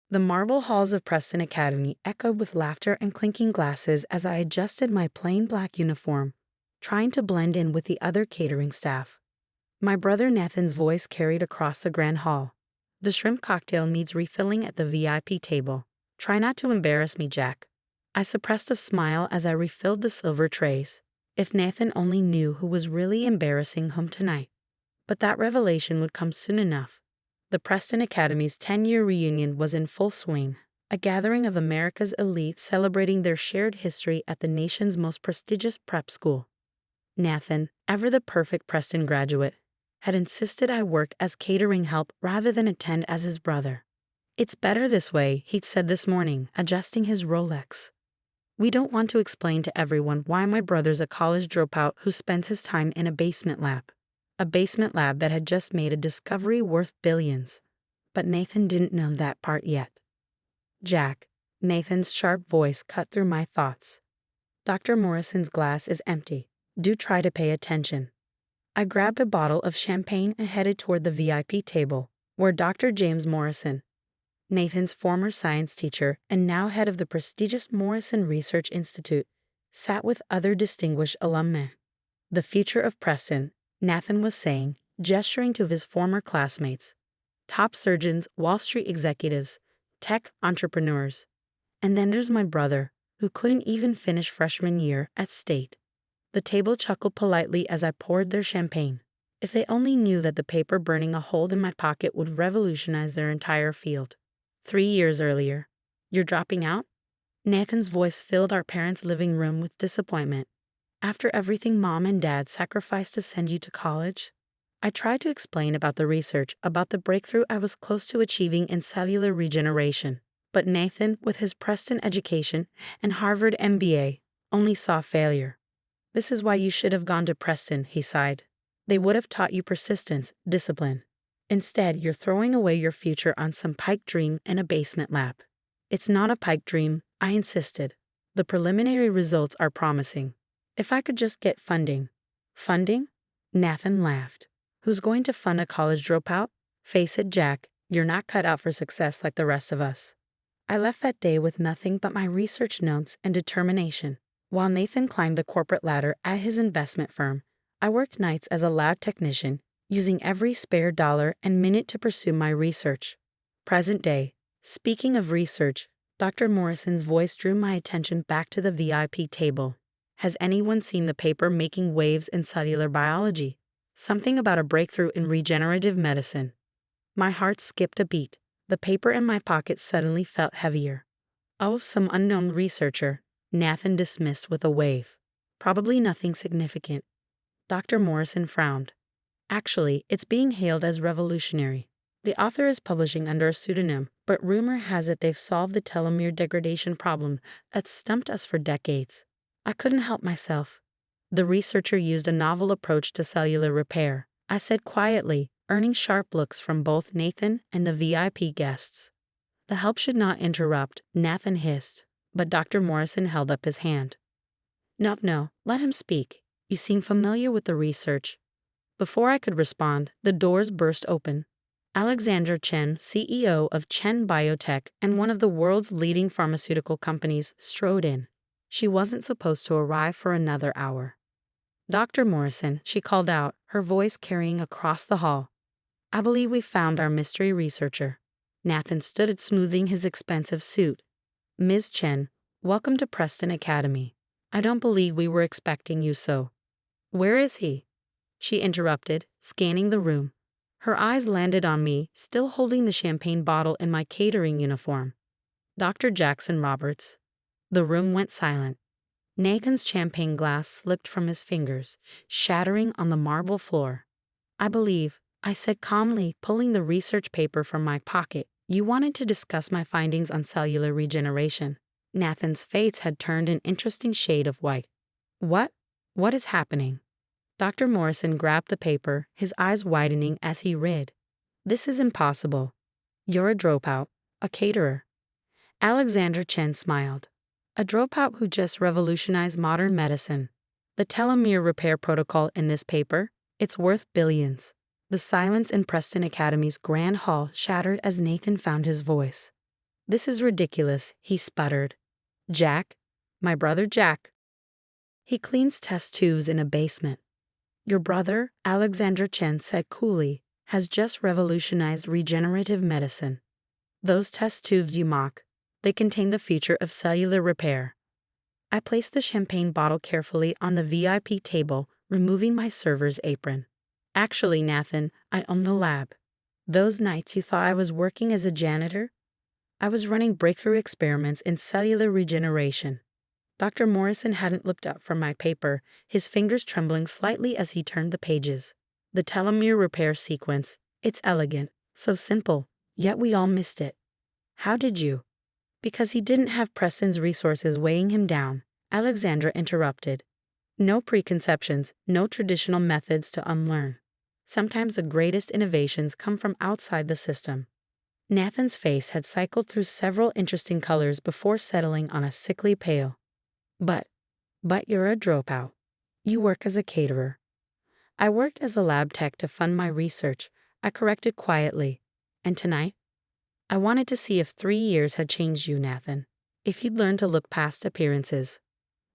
The marble halls of Preston Academy echoed with laughter and clinking glasses as I adjusted my plain black uniform, trying to blend in with the other catering staff. My brother Nathan's voice carried across the grand hall. "The shrimp cocktail needs refilling at the VIP table. Try not to embarrass me, Jack." I suppressed a smile as I refilled the silver trays. If Nathan only knew who was really embarrassing him tonight. But that revelation would come soon enough. The Preston Academy's 10-year reunion was in full swing, a gathering of America's elite celebrating their shared history at the nation's most prestigious prep school. Nathan, ever the perfect Preston graduate, had insisted I work as catering help rather than attend as his brother. "It's better this way," he'd said this morning, adjusting his Rolex. "We don't want to explain to everyone why my brother's a college dropout who spends his time in a basement lab. A basement lab that had just made a discovery worth billions. But Nathan didn't know that part yet. "Jack," Nathan's sharp voice cut through my thoughts. "Dr. Morrison's glass is empty. Do try to pay attention." I grabbed a bottle of champagne and headed toward the VIP table, where Dr. James Morrison, Nathan's former science teacher and now head of the prestigious Morrison Research Institute, sat with other distinguished alumni. "The future of Preston," Nathan was saying, gesturing to his former classmates. "Top surgeons, Wall Street executives, tech entrepreneurs. And then there's my brother, who couldn't even finish freshman year at State." The table chuckled politely as I poured their champagne. If they only knew that the paper burning a hole in my pocket would revolutionize their entire field. 3 years earlier. "You're dropping out?" Nathan's voice filled our parents' living room with disappointment. "After everything Mom and Dad sacrificed to send you to college?" I tried to explain about the research, about the breakthrough I was close to achieving in cellular regeneration. But Nathan, with his Preston education and Harvard MBA, only saw failure. "This is why you should have gone to Preston," he sighed. "They would have taught you persistence, discipline. Instead, you're throwing away your future on some pipe dream in a basement lab." "It's not a pipe dream," I insisted. "The preliminary results are promising. If I could just get funding." "Funding?" Nathan laughed. "Who's going to fund a college dropout? Face it, Jack, you're not cut out for success like the rest of us." I left that day with nothing but my research notes and determination. While Nathan climbed the corporate ladder at his investment firm, I worked nights as a lab technician, using every spare dollar and minute to pursue my research. Present day. Speaking of research, Dr. Morrison's voice drew my attention back to the VIP table. "Has anyone seen the paper making waves in cellular biology? Something about a breakthrough in regenerative medicine." My heart skipped a beat. The paper in my pocket suddenly felt heavier. "Oh, some unknown researcher," Nathan dismissed with a wave. "Probably nothing significant." Dr. Morrison frowned. "Actually, it's being hailed as revolutionary. The author is publishing under a pseudonym, but rumor has it they've solved the telomere degradation problem that's stumped us for decades." I couldn't help myself. "The researcher used a novel approach to cellular repair," I said quietly, earning sharp looks from both Nathan and the VIP guests. "The help should not interrupt," Nathan hissed, but Dr. Morrison held up his hand. No, let him speak. You seem familiar with the research." Before I could respond, the doors burst open. Alexandra Chen, CEO of Chen Biotech and one of the world's leading pharmaceutical companies, strode in. She wasn't supposed to arrive for another hour. "Dr. Morrison," she called out, her voice carrying across the hall. "I believe we found our mystery researcher." Nathan stood smoothing his expensive suit. "Ms. Chen, welcome to Preston Academy. I don't believe we were expecting you so." "Where is he?" she interrupted, scanning the room. Her eyes landed on me, still holding the champagne bottle in my catering uniform. "Dr. Jackson Roberts." The room went silent. Nathan's champagne glass slipped from his fingers, shattering on the marble floor. "I believe," I said calmly, pulling the research paper from my pocket, "you wanted to discuss my findings on cellular regeneration." Nathan's face had turned an interesting shade of white. What is happening?" Dr. Morrison grabbed the paper, his eyes widening as he read. "This is impossible. You're a dropout, a caterer." Alexander Chen smiled. "A dropout who just revolutionized modern medicine. The telomere repair protocol in this paper, it's worth billions." The silence in Preston Academy's grand hall shattered as Nathan found his voice. "This is ridiculous," he sputtered. "Jack? My brother Jack. He cleans test tubes in a basement." "Your brother," Alexandra Chen said coolly, "has just revolutionized regenerative medicine. Those test tubes you mock, they contain the future of cellular repair." I placed the champagne bottle carefully on the VIP table, removing my server's apron. "Actually, Nathan, I own the lab. Those nights you thought I was working as a janitor? I was running breakthrough experiments in cellular regeneration." Dr. Morrison hadn't looked up from my paper, his fingers trembling slightly as he turned the pages. "The telomere repair sequence. It's elegant, so simple, yet we all missed it." "How did you?" "Because he didn't have Preston's resources weighing him down," Alexandra interrupted. "No preconceptions, no traditional methods to unlearn. Sometimes the greatest innovations come from outside the system." Nathan's face had cycled through several interesting colors before settling on a sickly pale. But you're a dropout. You work as a caterer." "I worked as a lab tech to fund my research," I corrected quietly. "And tonight? I wanted to see if 3 years had changed you, Nathan. If you'd learned to look past appearances."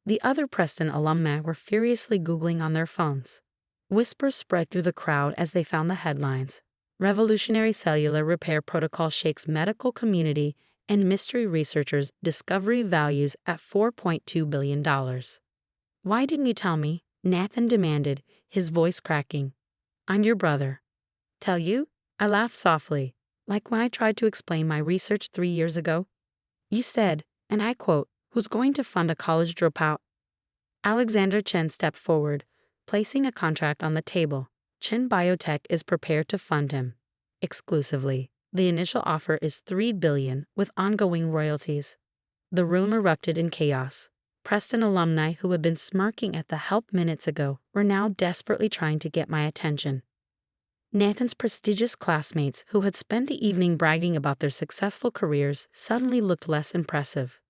The other Preston alumni were furiously Googling on their phones. Whispers spread through the crowd as they found the headlines. "Revolutionary cellular repair protocol shakes medical community and mystery researchers discovery values at $4.2 billion. "Why didn't you tell me?" Nathan demanded, his voice cracking. "I'm your brother." "Tell you?" I laughed softly, like when I tried to explain my research 3 years ago. "You said, and I quote, 'who's going to fund a college dropout?'" Alexandra Chen stepped forward, placing a contract on the table. "Chen Biotech is prepared to fund him. Exclusively. The initial offer is $3 billion with ongoing royalties." The room erupted in chaos. Preston alumni who had been smirking at the help minutes ago were now desperately trying to get my attention. Nathan's prestigious classmates who had spent the evening bragging about their successful careers suddenly looked less impressive.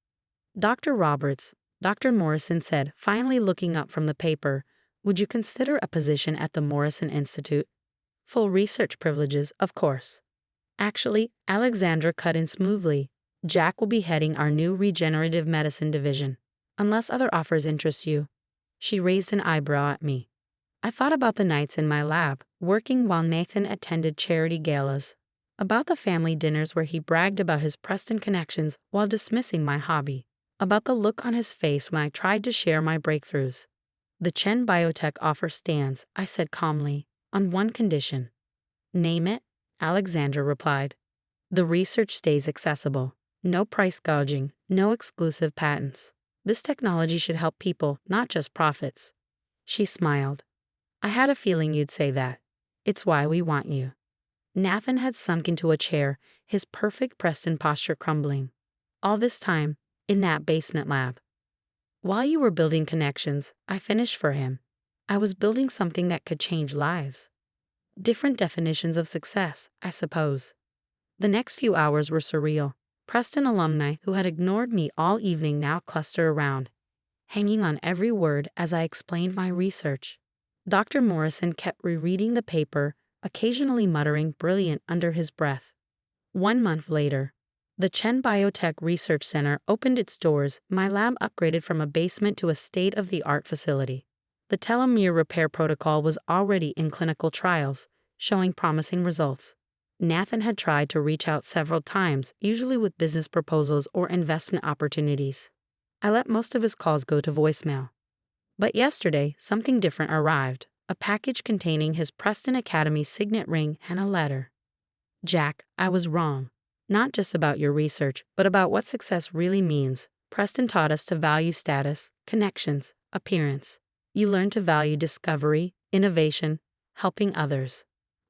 "Dr. Roberts," Dr. Morrison said, finally looking up from the paper, "would you consider a position at the Morrison Institute?" "Full research privileges, of course." "Actually," Alexandra cut in smoothly, "Jack will be heading our new regenerative medicine division. Unless other offers interest you." She raised an eyebrow at me. I thought about the nights in my lab, working while Nathan attended charity galas. About the family dinners where he bragged about his Preston connections while dismissing my hobby. About the look on his face when I tried to share my breakthroughs. "The Chen Biotech offer stands," I said calmly, "on one condition." "Name it," Alexandra replied. "The research stays accessible. No price gouging, no exclusive patents. This technology should help people, not just profits." She smiled. "I had a feeling you'd say that. It's why we want you." Nathan had sunk into a chair, his perfect Preston posture crumbling. "All this time, in that basement lab. While you were building connections, I finished for him. I was building something that could change lives. Different definitions of success, I suppose." The next few hours were surreal. Preston alumni who had ignored me all evening now clustered around, hanging on every word as I explained my research. Dr. Morrison kept rereading the paper, occasionally muttering "brilliant" under his breath. 1 month later, the Chen Biotech Research Center opened its doors, my lab upgraded from a basement to a state-of-the-art facility. The telomere repair protocol was already in clinical trials, showing promising results. Nathan had tried to reach out several times, usually with business proposals or investment opportunities. I let most of his calls go to voicemail. But yesterday, something different arrived, a package containing his Preston Academy signet ring and a letter. "Jack, I was wrong. Not just about your research, but about what success really means. Preston taught us to value status, connections, appearance. You learn to value discovery, innovation, helping others.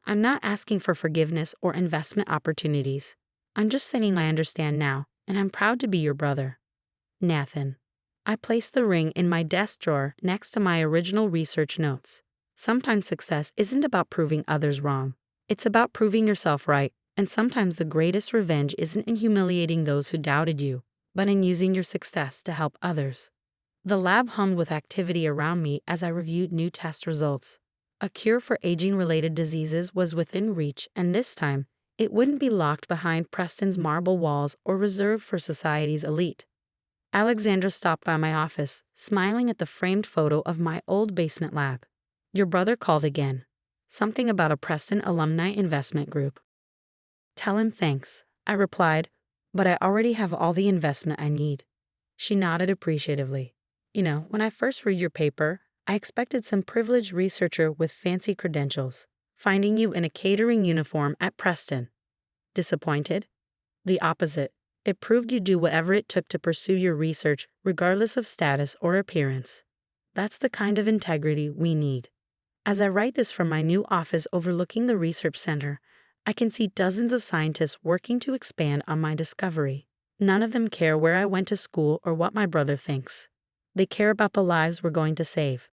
I'm not asking for forgiveness or investment opportunities. I'm just saying I understand now, and I'm proud to be your brother. Nathan." I placed the ring in my desk drawer next to my original research notes. Sometimes success isn't about proving others wrong. It's about proving yourself right, and sometimes the greatest revenge isn't in humiliating those who doubted you, but in using your success to help others. The lab hummed with activity around me as I reviewed new test results. A cure for aging-related diseases was within reach, and this time, It wouldn't be locked behind Preston's marble walls or reserved for society's elite. Alexandra stopped by my office, smiling at the framed photo of my old basement lab. Your brother called again. Something about a Preston alumni investment group. Tell him thanks, I replied, but I already have all the investment I need. She nodded appreciatively. When I first read your paper, I expected some privileged researcher with fancy credentials, finding you in a catering uniform at Preston. Disappointed? The opposite. It proved you do whatever it took to pursue your research, regardless of status or appearance. That's the kind of integrity we need. As I write this from my new office overlooking the research center, I can see dozens of scientists working to expand on my discovery. None of them care where I went to school or what my brother thinks. They care about the lives we're going to save.